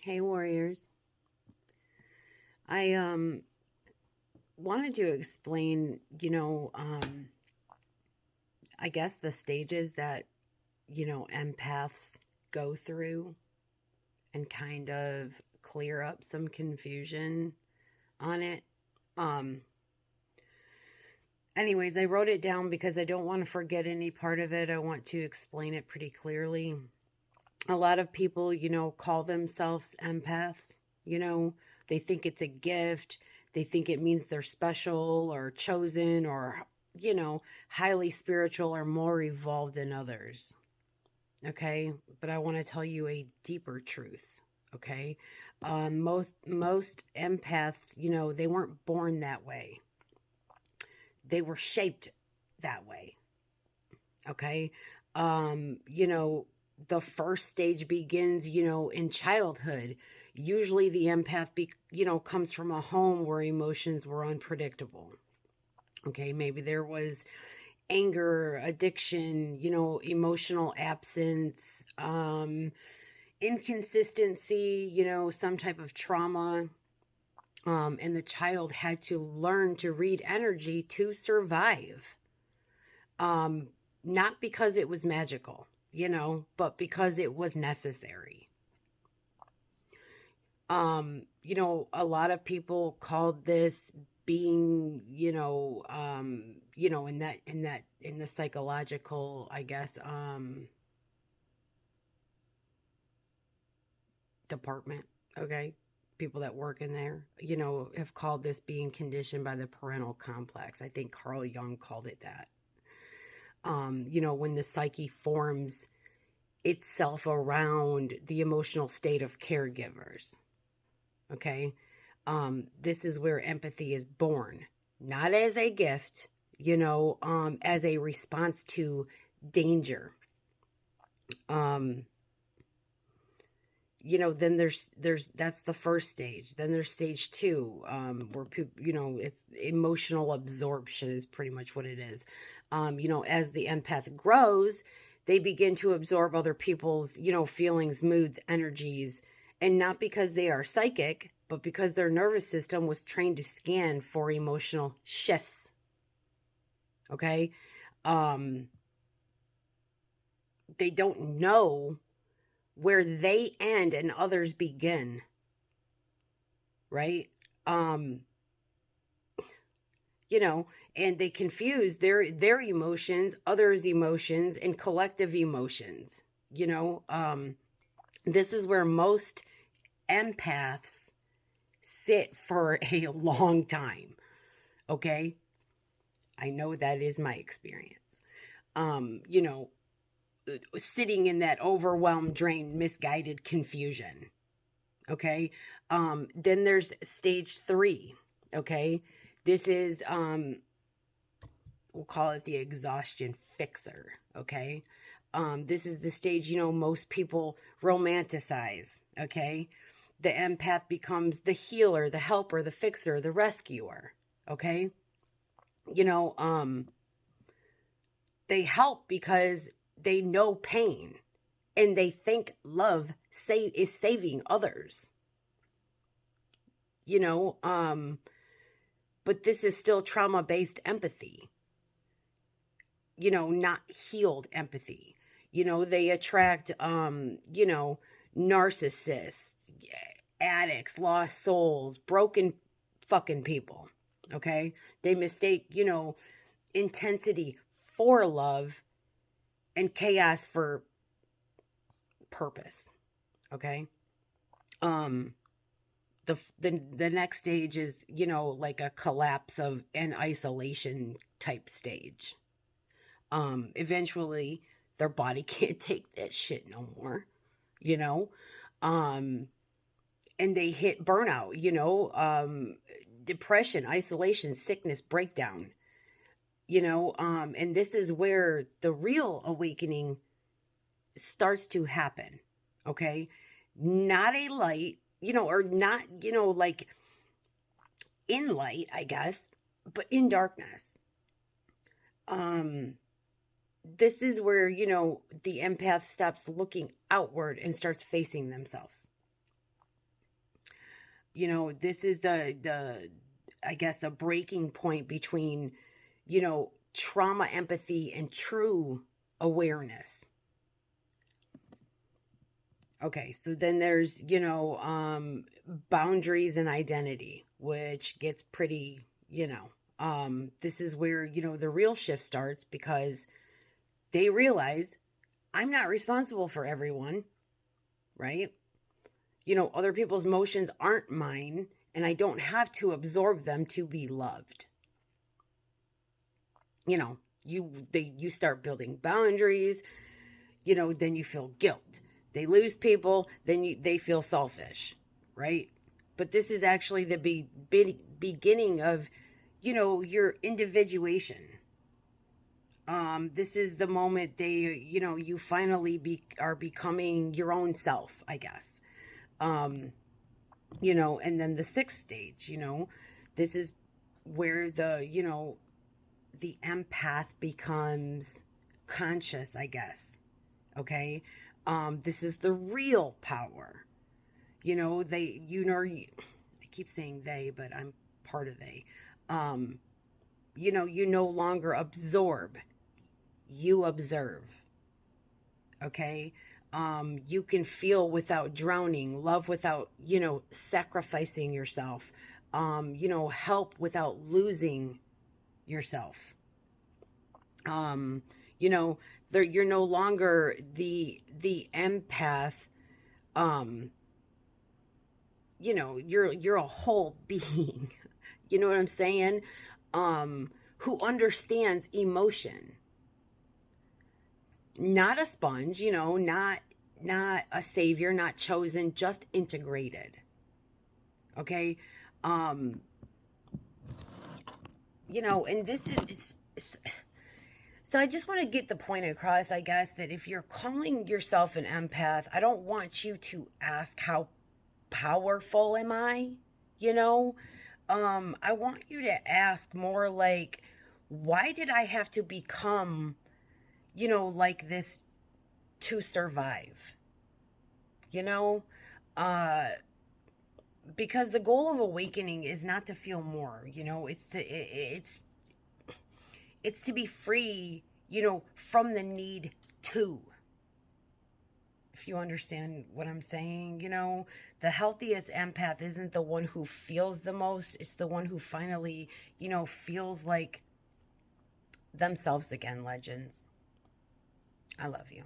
Hey warriors. I wanted to explain, I guess the stages that, empaths go through and kind of clear up some confusion on it. Um Anyways, I wrote it down because I don't want to forget any part of it. I want to explain it pretty clearly. A lot of people, call themselves empaths. They think it's a gift. They think it means they're special or chosen or, highly spiritual or more evolved than others. Okay. But I want to tell you a deeper truth. Okay. Most empaths, they weren't born that way. They were shaped that way. Okay. The first stage begins, in childhood. Usually the empath, comes from a home where emotions were unpredictable. Okay. Maybe there was anger, addiction, emotional absence, inconsistency, some type of trauma. And the child had to learn to read energy to survive. Um, Not because it was magical, but because it was necessary. A lot of people called this being, in the psychological, I guess, department, okay? People that work in there, have called this being conditioned by the parental complex. I think Carl Jung called it that. When the psyche forms itself around the emotional state of caregivers. Okay. This is where empathy is born, not as a gift, as a response to danger. Um, then there's that's the first stage. Then there's stage two, where people, it's emotional absorption is pretty much what it is. As the empath grows, they begin to absorb other people's, feelings, moods, energies, and not because they are psychic, but because their nervous system was trained to scan for emotional shifts. Okay. Um, they don't know where they end and others begin, right? Um, you know, and they confuse their emotions, others' emotions, and collective emotions. You know, um, this is where most empaths sit for a long time. Okay, I know that is my experience. Um, you know, Sitting in that overwhelmed, drained, misguided confusion. Okay, then there's stage three. Okay, this is we'll call it the exhaustion fixer. Okay. This is the stage, most people romanticize. Okay. The empath becomes the healer, the helper, the fixer, the rescuer. Okay. You know, um, they help because they know pain and they think love is saving others. You know, um, but this is still trauma based empathy, not healed empathy. They attract, narcissists, addicts, lost souls, broken fucking people. Okay. They mistake, intensity for love and chaos for purpose. Okay. Um, the next stage is, like a collapse of an isolation type stage. Eventually their body can't take that shit no more, you know um and they hit burnout, depression, isolation, sickness, breakdown, and this is where the real awakening starts to happen. Okay, not a light, or not, like in light, I guess, but in darkness. um this is where, the empath stops looking outward and starts facing themselves. You know, this is the I guess the breaking point between, you know, trauma empathy and true awareness. Okay, so then there's, you know, boundaries and identity, which gets pretty, you know, this is where, you know, the real shift starts, because they realize I'm not responsible for everyone, right? You know, other people's emotions aren't mine, and I don't have to absorb them to be loved. You know, you start building boundaries, you know, then you feel guilt. They lose people, then they feel selfish, right? But this is actually the beginning of, you know, your individuation. This is the moment you know, you finally are becoming your own self, I guess. You know, and then the sixth stage, you know, this is where you know, the empath becomes conscious, I guess. Okay. This is the real power. You know, I keep saying they, but I'm part of they. You know, you no longer absorb, you observe. Okay. You can feel without drowning, love without, you know, sacrificing yourself, you know, help without losing yourself. You know, you're no longer the empath. You know, you're a whole being. You know what I'm saying? Who understands emotion. Not a sponge, you know, not a savior, not chosen, just integrated. Okay? Um, you know, and this is so I just want to get the point across, I guess, that if you're calling yourself an empath, I don't want you to ask how powerful am I? You know? I want you to ask more like, why did I have to become, you know, like this to survive? You know? Uh because the goal of awakening is not to feel more, you know, it's to be free, you know, from the need to. If you understand what I'm saying, you know, the healthiest empath isn't the one who feels the most, it's the one who finally, you know, feels like themselves again, legends. I love you.